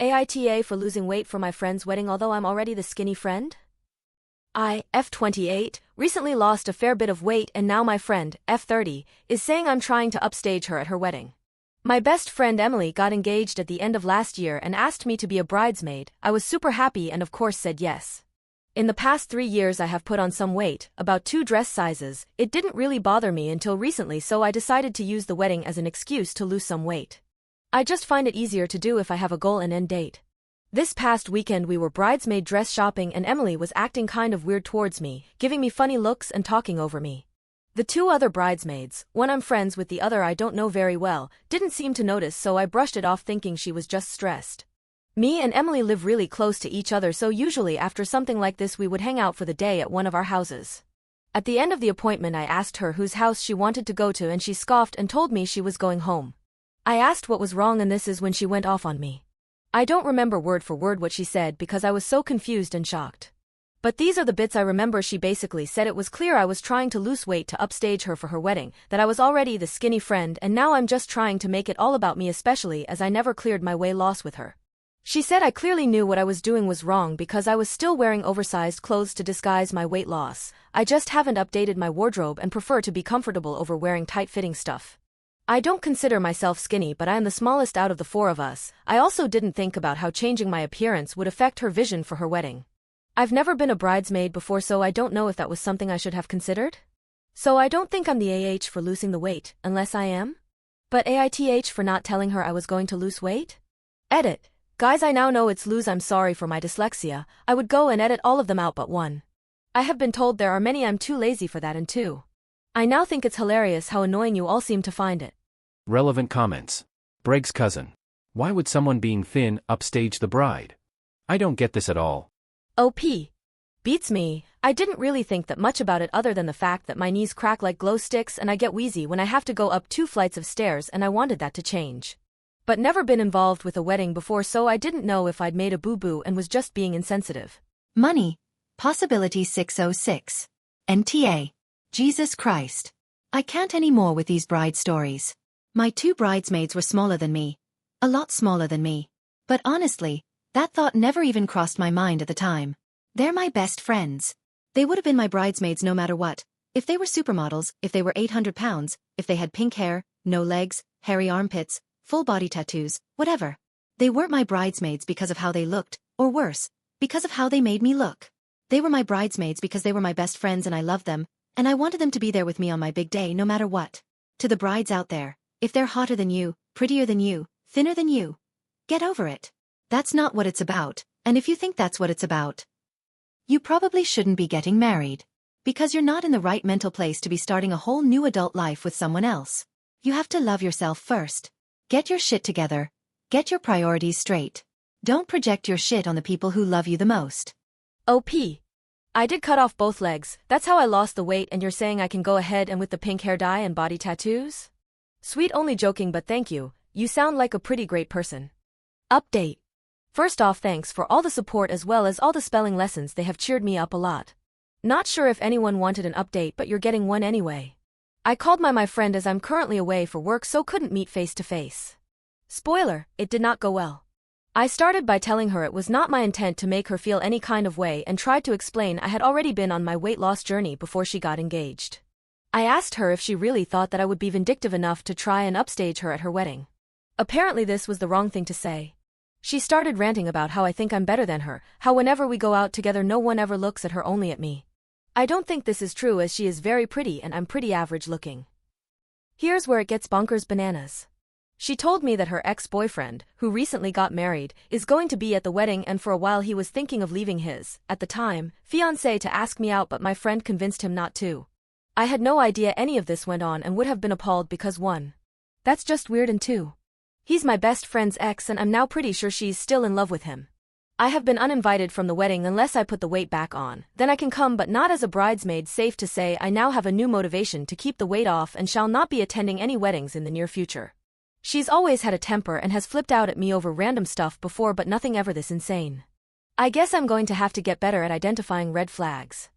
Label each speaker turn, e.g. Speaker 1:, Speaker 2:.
Speaker 1: AITA for losing weight for my friend's wedding although I'm already the skinny friend? I, F28, recently lost a fair bit of weight and now my friend, F30, is saying I'm trying to upstage her at her wedding. My best friend Emily got engaged at the end of last year and asked me to be a bridesmaid. I was super happy and of course said yes. In the past 3 years I have put on some weight, about 2 dress sizes. It didn't really bother me until recently, so I decided to use the wedding as an excuse to lose some weight. I just find it easier to do if I have a goal and end date. This past weekend we were bridesmaid dress shopping and Emily was acting kind of weird towards me, giving me funny looks and talking over me. The 2 other bridesmaids, one I'm friends with, the other I don't know very well, didn't seem to notice, so I brushed it off thinking she was just stressed. Me and Emily live really close to each other, so usually after something like this we would hang out for the day at one of our houses. At the end of the appointment I asked her whose house she wanted to go to and she scoffed and told me she was going home. I asked what was wrong and this is when she went off on me. I don't remember word for word what she said because I was so confused and shocked. But these are the bits I remember. She basically said it was clear I was trying to lose weight to upstage her for her wedding, that I was already the skinny friend and now I'm just trying to make it all about me, especially as I never cleared my weight loss with her. She said I clearly knew what I was doing was wrong because I was still wearing oversized clothes to disguise my weight loss. I just haven't updated my wardrobe and prefer to be comfortable over wearing tight-fitting stuff. I don't consider myself skinny, but I am the smallest out of the 4 of us. I also didn't think about how changing my appearance would affect her vision for her wedding. I've never been a bridesmaid before, so I don't know if that was something I should have considered. So I don't think I'm the AH for losing the weight, unless I am? But AITH for not telling her I was going to lose weight? Edit. Guys, I now know it's lose. I'm sorry for my dyslexia. I would go and edit all of them out but one. I have been told there are many. I'm too lazy for that, and 2. I now think it's hilarious how annoying you all seem to find it.
Speaker 2: Relevant comments. Breg's cousin. Why would someone being thin upstage the bride? I don't get this at all.
Speaker 1: OP. Beats me. I didn't really think that much about it other than the fact that my knees crack like glow sticks and I get wheezy when I have to go up 2 flights of stairs, and I wanted that to change. But never been involved with a wedding before, so I didn't know if I'd made a boo-boo and was just being insensitive.
Speaker 3: Money. Possibility 606. NTA. Jesus Christ. I can't anymore with these bride stories. My 2 bridesmaids were smaller than me. A lot smaller than me. But honestly, that thought never even crossed my mind at the time. They're my best friends. They would have been my bridesmaids no matter what. If they were supermodels, if they were 800 pounds, if they had pink hair, no legs, hairy armpits, full body tattoos, whatever. They weren't my bridesmaids because of how they looked, or worse, because of how they made me look. They were my bridesmaids because they were my best friends and I loved them, and I wanted them to be there with me on my big day no matter what. To the brides out there, if they're hotter than you, prettier than you, thinner than you, get over it. That's not what it's about, and if you think that's what it's about, you probably shouldn't be getting married. Because you're not in the right mental place to be starting a whole new adult life with someone else. You have to love yourself first. Get your shit together. Get your priorities straight. Don't project your shit on the people who love you the most.
Speaker 1: OP. I did cut off both legs. That's how I lost the weight, and you're saying I can go ahead and with the pink hair dye and body tattoos? Sweet, only joking, but thank you. You sound like a pretty great person. Update. First off, thanks for all the support as well as all the spelling lessons. They have cheered me up a lot. Not sure if anyone wanted an update, but you're getting one anyway. I called my friend as I'm currently away for work, so couldn't meet face to face. Spoiler, it did not go well. I started by telling her it was not my intent to make her feel any kind of way and tried to explain I had already been on my weight loss journey before she got engaged. I asked her if she really thought that I would be vindictive enough to try and upstage her at her wedding. Apparently this was the wrong thing to say. She started ranting about how I think I'm better than her, how whenever we go out together no one ever looks at her, only at me. I don't think this is true as she is very pretty and I'm pretty average looking. Here's where it gets bonkers bananas. She told me that her ex-boyfriend, who recently got married, is going to be at the wedding, and for a while he was thinking of leaving his, at the time, fiancé to ask me out, but my friend convinced him not to. I had no idea any of this went on and would have been appalled because 1. That's just weird, and 2. He's my best friend's ex and I'm now pretty sure she's still in love with him. I have been uninvited from the wedding unless I put the weight back on, then I can come, but not as a bridesmaid. Safe to say I now have a new motivation to keep the weight off and shall not be attending any weddings in the near future. She's always had a temper and has flipped out at me over random stuff before, but nothing ever this insane. I guess I'm going to have to get better at identifying red flags.